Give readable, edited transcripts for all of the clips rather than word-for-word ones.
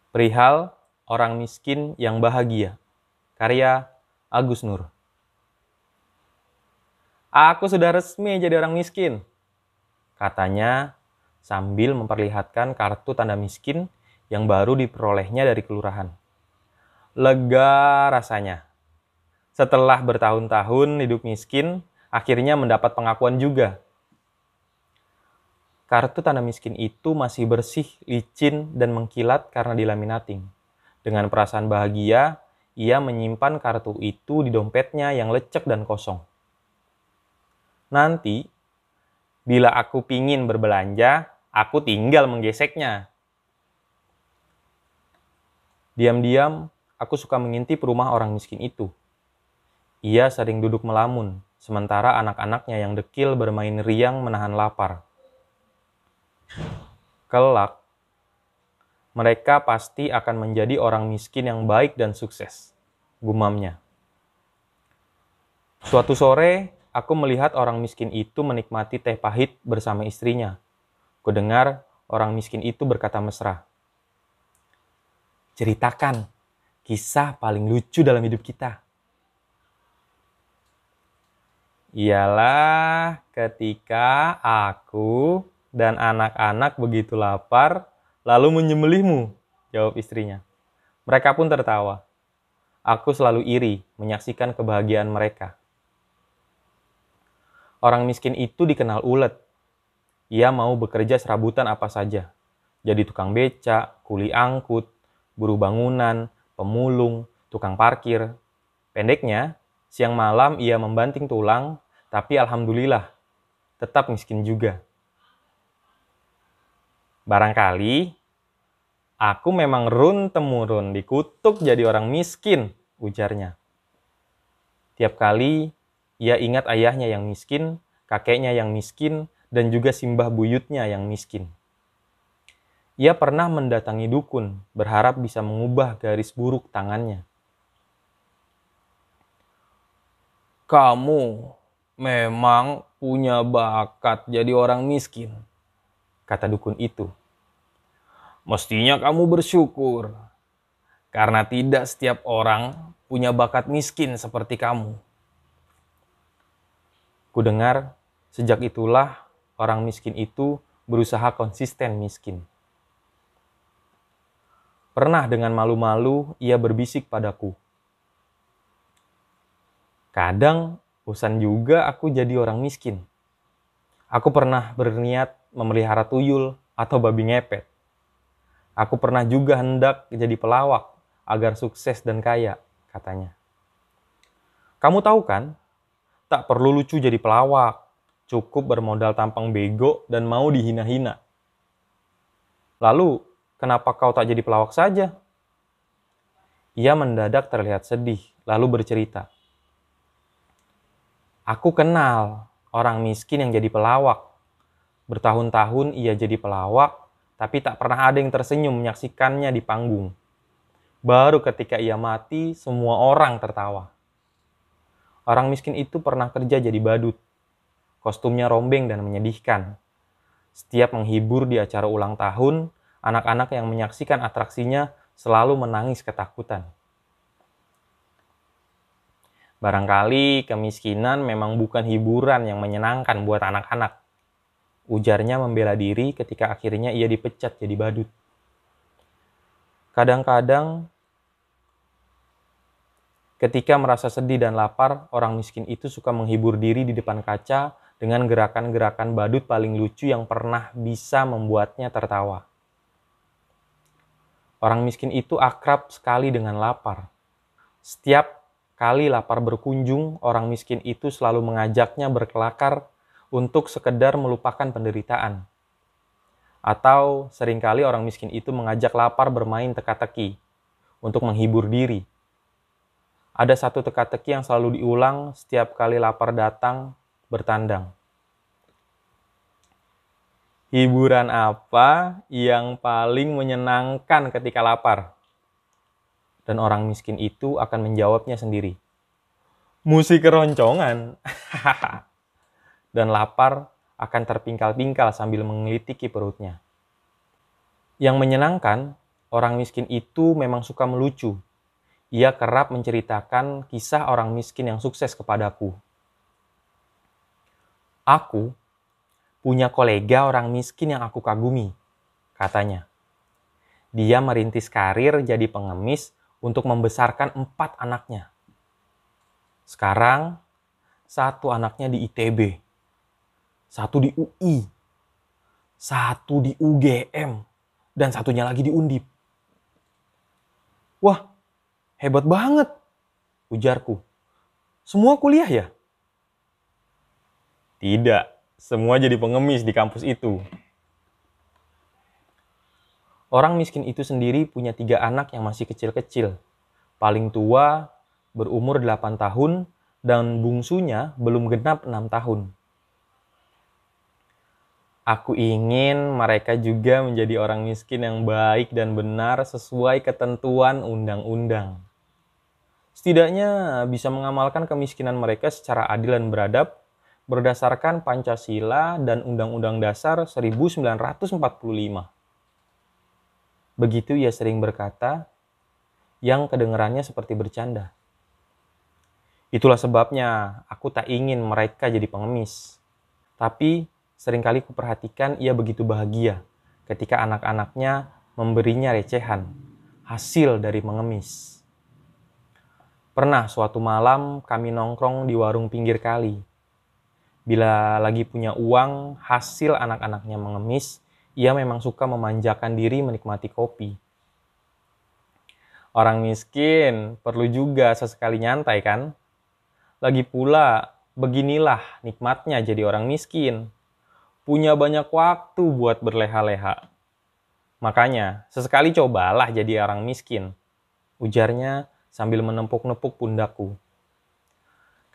Perihal orang miskin yang bahagia. Karya Agus Nur. Aku sudah resmi jadi orang miskin, katanya sambil memperlihatkan kartu tanda miskin yang baru diperolehnya dari kelurahan. Lega rasanya. Setelah bertahun-tahun hidup miskin, akhirnya mendapat pengakuan juga. Kartu tanda miskin itu masih bersih, licin, dan mengkilat karena dilaminating. Dengan perasaan bahagia, ia menyimpan kartu itu di dompetnya yang lecek dan kosong. Nanti, bila aku pingin berbelanja, aku tinggal menggeseknya. Diam-diam, aku suka mengintip rumah orang miskin itu. Ia sering duduk melamun, sementara anak-anaknya yang dekil bermain riang menahan lapar. Kelak, mereka pasti akan menjadi orang miskin yang baik dan sukses, gumamnya. Suatu sore, aku melihat orang miskin itu menikmati teh pahit bersama istrinya. Kudengar orang miskin itu berkata mesra. Ceritakan kisah paling lucu dalam hidup kita. Ialah ketika aku dan anak-anak begitu lapar, lalu menyembelihmu, jawab istrinya. Mereka pun tertawa. Aku selalu iri menyaksikan kebahagiaan mereka. Orang miskin itu dikenal ulet. Ia mau bekerja serabutan apa saja. Jadi tukang becak, kuli angkut, buruh bangunan, pemulung, tukang parkir. Pendeknya, siang malam ia membanting tulang, tapi alhamdulillah, tetap miskin juga. Barangkali, aku memang run-temurun dikutuk jadi orang miskin, ujarnya. Tiap kali, ia ingat ayahnya yang miskin, kakeknya yang miskin, dan juga simbah buyutnya yang miskin. Ia pernah mendatangi dukun, berharap bisa mengubah garis buruk tangannya. Kamu memang punya bakat jadi orang miskin, kata dukun itu. Mestinya kamu bersyukur, karena tidak setiap orang punya bakat miskin seperti kamu. Kudengar, sejak itulah orang miskin itu berusaha konsisten miskin. Pernah dengan malu-malu ia berbisik padaku. Kadang bosan juga aku jadi orang miskin. Aku pernah berniat memelihara tuyul atau babi ngepet. Aku pernah juga hendak jadi pelawak agar sukses dan kaya, katanya. Kamu tahu kan, tak perlu lucu jadi pelawak. Cukup bermodal tampang bego dan mau dihina-hina. Lalu, kenapa kau tak jadi pelawak saja? Ia mendadak terlihat sedih, lalu bercerita. Aku kenal orang miskin yang jadi pelawak. Bertahun-tahun ia jadi pelawak, tapi tak pernah ada yang tersenyum menyaksikannya di panggung. Baru ketika ia mati, semua orang tertawa. Orang miskin itu pernah kerja jadi badut. Kostumnya rombeng dan menyedihkan. Setiap menghibur di acara ulang tahun, anak-anak yang menyaksikan atraksinya selalu menangis ketakutan. Barangkali kemiskinan memang bukan hiburan yang menyenangkan buat anak-anak. Ujarnya membela diri ketika akhirnya ia dipecat jadi badut. Kadang-kadang, ketika merasa sedih dan lapar, orang miskin itu suka menghibur diri di depan kaca dengan gerakan-gerakan badut paling lucu yang pernah bisa membuatnya tertawa. Orang miskin itu akrab sekali dengan lapar. Setiap kali lapar berkunjung, orang miskin itu selalu mengajaknya berkelakar untuk sekedar melupakan penderitaan. Atau seringkali orang miskin itu mengajak lapar bermain teka-teki untuk menghibur diri. Ada satu teka-teki yang selalu diulang setiap kali lapar datang bertandang. Hiburan apa yang paling menyenangkan ketika lapar? Dan orang miskin itu akan menjawabnya sendiri. Musik keroncongan. Dan lapar akan terpingkal-pingkal sambil mengelitiki perutnya. Yang menyenangkan, orang miskin itu memang suka melucu. Ia kerap menceritakan kisah orang miskin yang sukses kepadaku. Aku punya kolega orang miskin yang aku kagumi, katanya. Dia merintis karir jadi pengemis untuk membesarkan 4 anaknya. Sekarang, 1 anaknya di ITB, 1 di UI, 1 di UGM, dan 1-nya lagi di Undip. Wah, hebat banget, ujarku. Semua kuliah ya? Tidak, semua jadi pengemis di kampus itu. Orang miskin itu sendiri punya 3 anak yang masih kecil-kecil. Paling tua berumur 8 tahun dan bungsunya belum genap 6 tahun. Aku ingin mereka juga menjadi orang miskin yang baik dan benar sesuai ketentuan undang-undang. Setidaknya bisa mengamalkan kemiskinan mereka secara adil dan beradab berdasarkan Pancasila dan Undang-Undang Dasar 1945. Begitu ia sering berkata, yang kedengarannya seperti bercanda. Itulah sebabnya aku tak ingin mereka jadi pengemis. Tapi seringkali kuperhatikan ia begitu bahagia ketika anak-anaknya memberinya recehan, hasil dari mengemis. Pernah suatu malam kami nongkrong di warung pinggir kali. Bila lagi punya uang, hasil anak-anaknya mengemis, ia memang suka memanjakan diri menikmati kopi. Orang miskin perlu juga sesekali nyantai kan? Lagi pula, beginilah nikmatnya jadi orang miskin. Punya banyak waktu buat berleha-leha. Makanya, sesekali cobalah jadi orang miskin, ujarnya sambil menepuk-nepuk pundakku.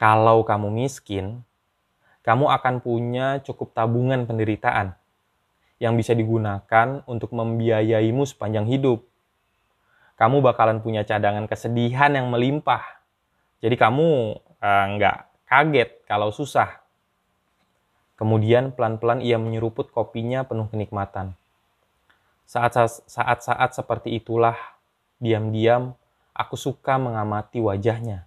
Kalau kamu miskin, kamu akan punya cukup tabungan penderitaan yang bisa digunakan untuk membiayaimu sepanjang hidup. Kamu bakalan punya cadangan kesedihan yang melimpah. Jadi kamu nggak kaget kalau susah. Kemudian pelan-pelan ia menyeruput kopinya penuh kenikmatan. Saat-saat seperti itulah, diam-diam aku suka mengamati wajahnya.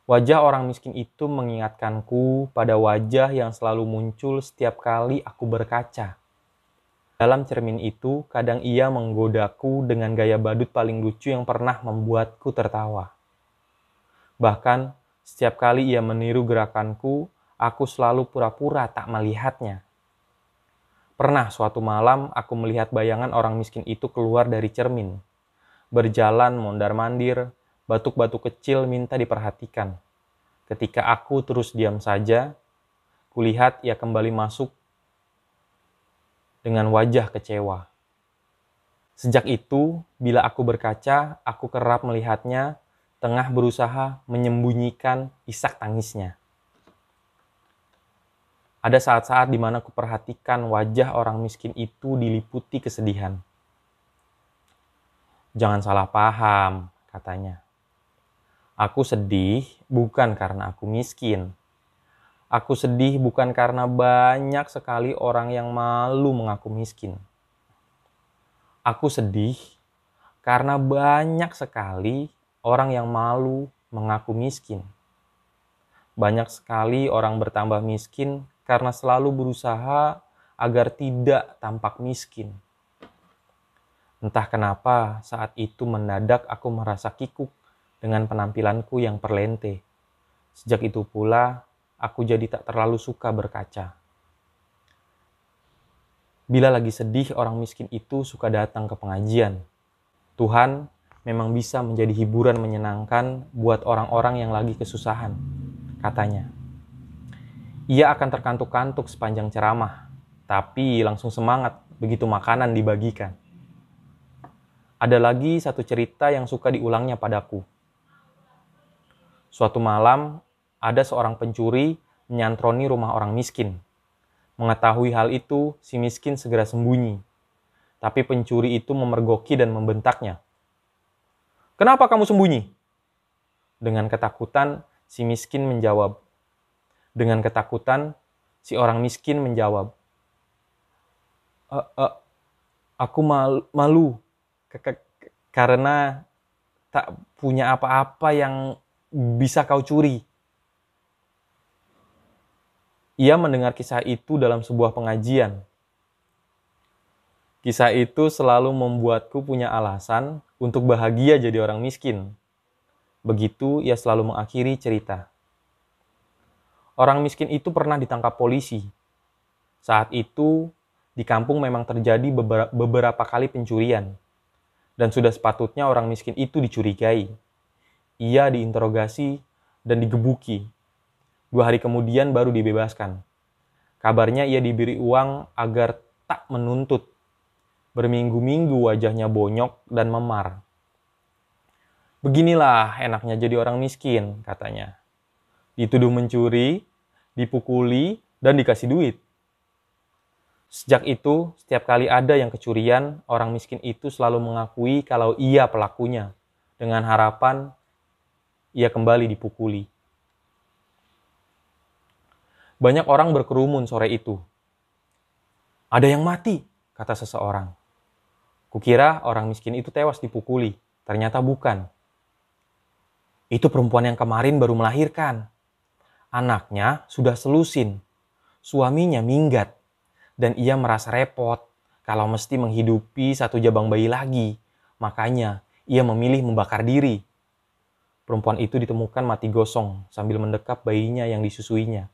Wajah orang miskin itu mengingatkanku pada wajah yang selalu muncul setiap kali aku berkaca. Dalam cermin itu, kadang ia menggodaku dengan gaya badut paling lucu yang pernah membuatku tertawa. Bahkan, setiap kali ia meniru gerakanku, aku selalu pura-pura tak melihatnya. Pernah suatu malam, aku melihat bayangan orang miskin itu keluar dari cermin. Berjalan mondar-mandir, batuk-batuk kecil minta diperhatikan. Ketika aku terus diam saja, kulihat ia kembali masuk dengan wajah kecewa. Sejak itu, bila aku berkaca, aku kerap melihatnya tengah berusaha menyembunyikan isak tangisnya. Ada saat-saat di mana aku perhatikan wajah orang miskin itu diliputi kesedihan. Jangan salah paham, katanya. Aku sedih bukan karena aku miskin. Aku sedih bukan karena banyak sekali orang yang malu mengaku miskin. Aku sedih karena banyak sekali orang yang malu mengaku miskin. Banyak sekali orang bertambah miskin karena selalu berusaha agar tidak tampak miskin. Entah kenapa saat itu mendadak aku merasa kikuk dengan penampilanku yang perlente. Sejak itu pula, aku jadi tak terlalu suka berkaca. Bila lagi sedih, orang miskin itu suka datang ke pengajian. Tuhan memang bisa menjadi hiburan menyenangkan buat orang-orang yang lagi kesusahan, katanya. Ia akan terkantuk-kantuk sepanjang ceramah, tapi langsung semangat begitu makanan dibagikan. Ada lagi satu cerita yang suka diulangnya padaku. Suatu malam, ada seorang pencuri menyantroni rumah orang miskin. Mengetahui hal itu, si miskin segera sembunyi. Tapi pencuri itu memergoki dan membentaknya. "Kenapa kamu sembunyi?" Dengan ketakutan, si miskin menjawab. Dengan ketakutan, Si orang miskin menjawab, "E, e, aku malu karena tak punya apa-apa yang bisa kau curi." Ia mendengar kisah itu dalam sebuah pengajian. Kisah itu selalu membuatku punya alasan untuk bahagia jadi orang miskin. Begitu ia selalu mengakhiri cerita. Orang miskin itu pernah ditangkap polisi. Saat itu, di kampung memang terjadi beberapa kali pencurian. Dan sudah sepatutnya orang miskin itu dicurigai. Ia diinterogasi dan digebuki. 2 hari kemudian baru dibebaskan. Kabarnya ia diberi uang agar tak menuntut. Berminggu-minggu wajahnya bonyok dan memar. "Beginilah enaknya jadi orang miskin," katanya. Dituduh mencuri, dipukuli, dan dikasih duit. Sejak itu, setiap kali ada yang kecurian, orang miskin itu selalu mengakui kalau ia pelakunya, dengan harapan ia kembali dipukuli. Banyak orang berkerumun sore itu. "Ada yang mati," kata seseorang. Kukira orang miskin itu tewas dipukuli. Ternyata bukan. "Itu perempuan yang kemarin baru melahirkan. Anaknya sudah selusin. Suaminya minggat. Dan ia merasa repot kalau mesti menghidupi 1 jabang bayi lagi. Makanya ia memilih membakar diri." Perempuan itu ditemukan mati gosong sambil mendekap bayinya yang disusuinya.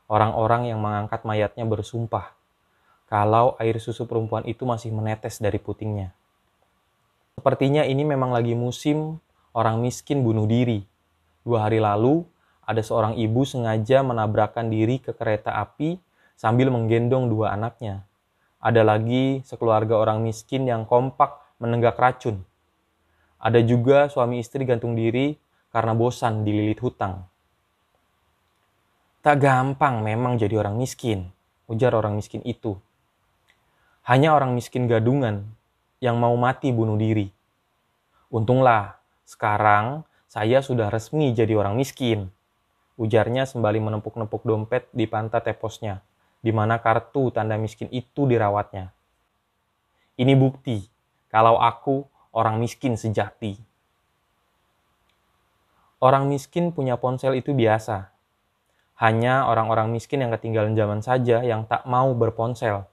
Orang-orang yang mengangkat mayatnya bersumpah kalau air susu perempuan itu masih menetes dari putingnya. Sepertinya ini memang lagi musim orang miskin bunuh diri. 2 hari lalu, ada seorang ibu sengaja menabrakkan diri ke kereta api sambil menggendong 2 anaknya. Ada lagi sekeluarga orang miskin yang kompak menenggak racun. Ada juga suami istri gantung diri karena bosan dililit hutang. "Tak gampang memang jadi orang miskin," ujar orang miskin itu. "Hanya orang miskin gadungan yang mau mati bunuh diri. Untunglah, sekarang saya sudah resmi jadi orang miskin," ujarnya sembari menepuk-nepuk dompet di pantat teposnya, di mana kartu tanda miskin itu dirawatnya. "Ini bukti kalau aku orang miskin sejati." Orang miskin punya ponsel itu biasa. Hanya orang-orang miskin yang ketinggalan zaman saja yang tak mau berponsel.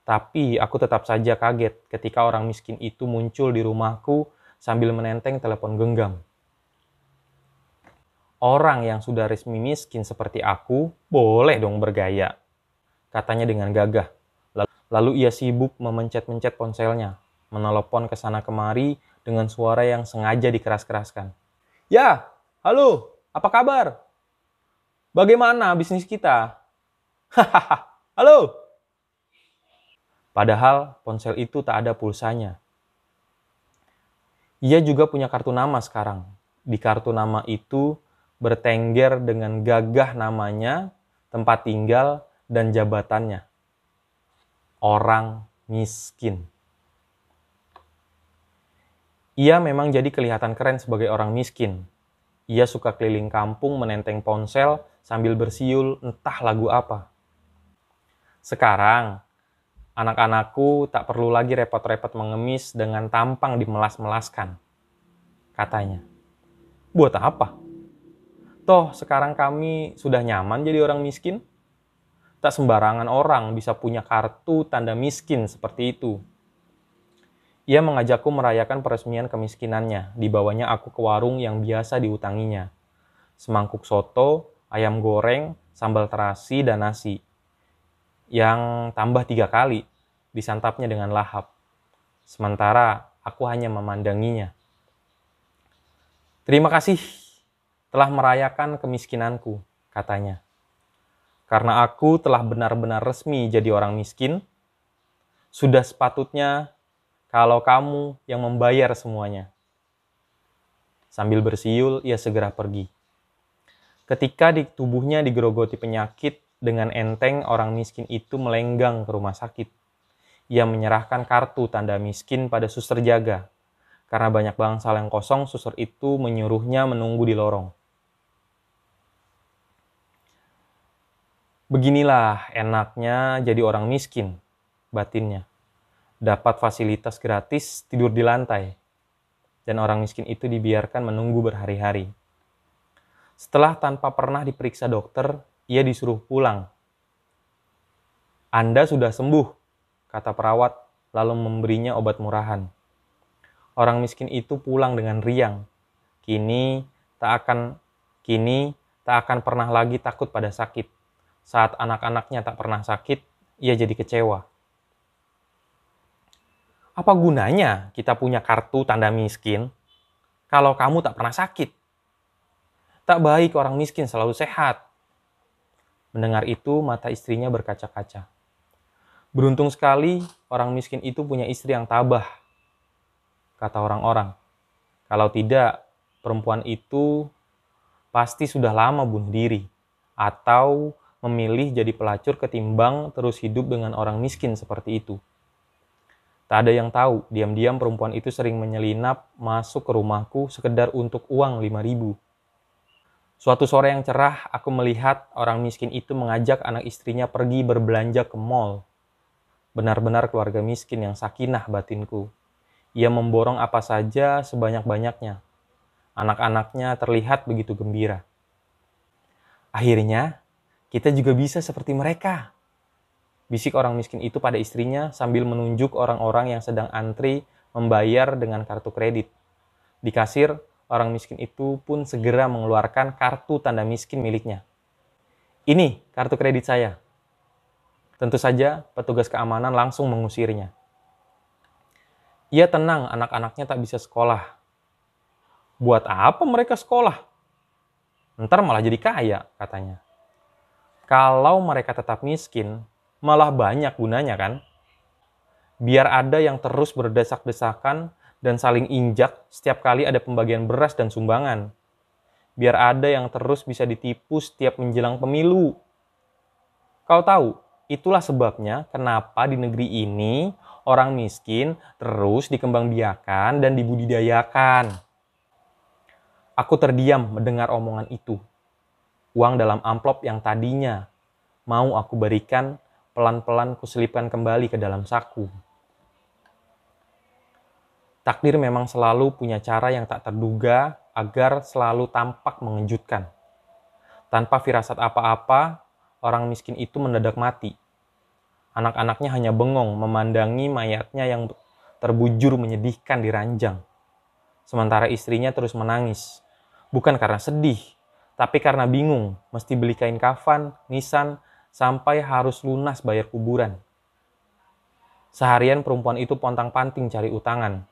Tapi aku tetap saja kaget ketika orang miskin itu muncul di rumahku sambil menenteng telepon genggam. "Orang yang sudah resmi miskin seperti aku, boleh dong bergaya," katanya dengan gagah. Lalu ia sibuk memencet-mencet ponselnya, menelepon ke sana kemari dengan suara yang sengaja dikeras-keraskan. "Ya, halo, apa kabar? Bagaimana bisnis kita? Hahaha, halo." Padahal ponsel itu tak ada pulsanya. Ia juga punya kartu nama sekarang. Di kartu nama itu bertengger dengan gagah namanya, tempat tinggal, dan jabatannya. Orang miskin. Ia memang jadi kelihatan keren sebagai orang miskin. Ia suka keliling kampung menenteng ponsel sambil bersiul entah lagu apa. "Sekarang, anak-anakku tak perlu lagi repot-repot mengemis dengan tampang dimelas-melaskan," katanya. "Buat apa? Toh sekarang kami sudah nyaman jadi orang miskin. Tak sembarangan orang bisa punya kartu tanda miskin seperti itu." Ia mengajakku merayakan peresmian kemiskinannya. Dibawanya aku ke warung yang biasa diutanginya. Semangkuk soto, ayam goreng, sambal terasi, dan nasi. Yang tambah 3 kali, disantapnya dengan lahap. Sementara aku hanya memandanginya. "Terima kasih telah merayakan kemiskinanku," katanya. "Karena aku telah benar-benar resmi jadi orang miskin, sudah sepatutnya kalau kamu yang membayar semuanya." Sambil bersiul, ia segera pergi. Ketika di tubuhnya digerogoti penyakit, dengan enteng orang miskin itu melenggang ke rumah sakit. Ia menyerahkan kartu tanda miskin pada suster jaga. Karena banyak bangsal yang kosong, suster itu menyuruhnya menunggu di lorong. Beginilah enaknya jadi orang miskin, batinnya. Dapat fasilitas gratis tidur di lantai. Dan orang miskin itu dibiarkan menunggu berhari-hari. Setelah tanpa pernah diperiksa dokter, ia disuruh pulang. "Anda sudah sembuh," kata perawat, lalu memberinya obat murahan. Orang miskin itu pulang dengan riang. Kini tak akan pernah lagi takut pada sakit. Saat anak-anaknya tak pernah sakit, ia jadi kecewa. Apa gunanya kita punya kartu tanda miskin kalau kamu tak pernah sakit? Tak baik orang miskin selalu sehat. Mendengar itu, mata istrinya berkaca-kaca. Beruntung sekali orang miskin itu punya istri yang tabah, kata orang-orang. Kalau tidak, perempuan itu pasti sudah lama bunuh diri atau memilih jadi pelacur ketimbang terus hidup dengan orang miskin seperti itu. Tak ada yang tahu, diam-diam perempuan itu sering menyelinap masuk ke rumahku sekedar untuk uang 5.000. Suatu sore yang cerah, aku melihat orang miskin itu mengajak anak istrinya pergi berbelanja ke mall. Benar-benar keluarga miskin yang sakinah batinku. Ia memborong apa saja sebanyak-banyaknya. Anak-anaknya terlihat begitu gembira. Akhirnya, kita juga bisa seperti mereka, bisik orang miskin itu pada istrinya sambil menunjuk orang-orang yang sedang antri membayar dengan kartu kredit. Di kasir, orang miskin itu pun segera mengeluarkan kartu tanda miskin miliknya. "Ini kartu kredit saya." Tentu saja, petugas keamanan langsung mengusirnya. Ia tenang anak-anaknya tak bisa sekolah. Buat apa mereka sekolah? Ntar malah jadi kaya, katanya. Kalau mereka tetap miskin, malah banyak gunanya kan? Biar ada yang terus berdesak-desakan dan saling injak setiap kali ada pembagian beras dan sumbangan. Biar ada yang terus bisa ditipu setiap menjelang pemilu. Kau tahu, itulah sebabnya kenapa di negeri ini orang miskin terus dikembangbiakan dan dibudidayakan. Aku terdiam mendengar omongan itu. Uang dalam amplop yang tadinya mau aku berikan, pelan-pelan kuselipkan kembali ke dalam saku. Takdir memang selalu punya cara yang tak terduga agar selalu tampak mengejutkan. Tanpa firasat apa-apa, orang miskin itu mendadak mati. Anak-anaknya hanya bengong memandangi mayatnya yang terbujur menyedihkan di ranjang. Sementara istrinya terus menangis. Bukan karena sedih, tapi karena bingung mesti beli kain kafan, nisan, sampai harus lunas bayar kuburan. Seharian perempuan itu pontang-panting cari utangan.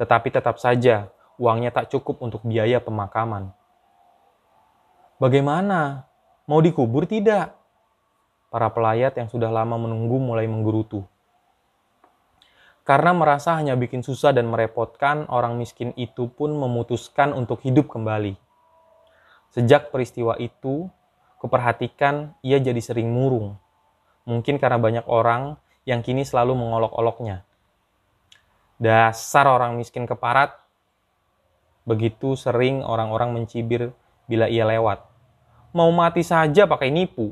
Tetapi tetap saja uangnya tak cukup untuk biaya pemakaman. Bagaimana? Mau dikubur tidak? Para pelayat yang sudah lama menunggu mulai menggerutu. Karena merasa hanya bikin susah dan merepotkan, orang miskin itu pun memutuskan untuk hidup kembali. Sejak peristiwa itu, kuperhatikan ia jadi sering murung. Mungkin karena banyak orang yang kini selalu mengolok-oloknya. Dasar orang miskin keparat. Begitu sering orang-orang mencibir bila ia lewat. Mau mati saja pakai nipu.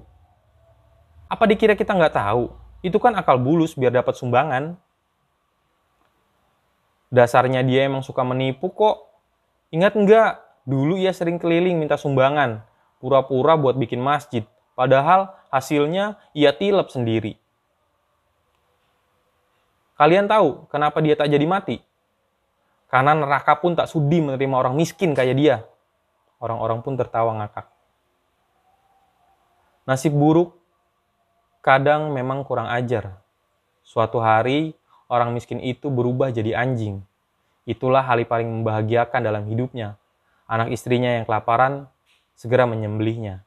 Apa dikira kita nggak tahu? Itu kan akal bulus biar dapat sumbangan. Dasarnya dia emang suka menipu kok. Ingat nggak? Dulu ia sering keliling minta sumbangan. Pura-pura buat bikin masjid. Padahal hasilnya ia tilep sendiri. Kalian tahu kenapa dia tak jadi mati? Karena neraka pun tak sudi menerima orang miskin kayak dia. Orang-orang pun tertawa ngakak. Nasib buruk kadang memang kurang ajar. Suatu hari, orang miskin itu berubah jadi anjing. Itulah hal paling membahagiakan dalam hidupnya. Anak istrinya yang kelaparan segera menyembelihnya.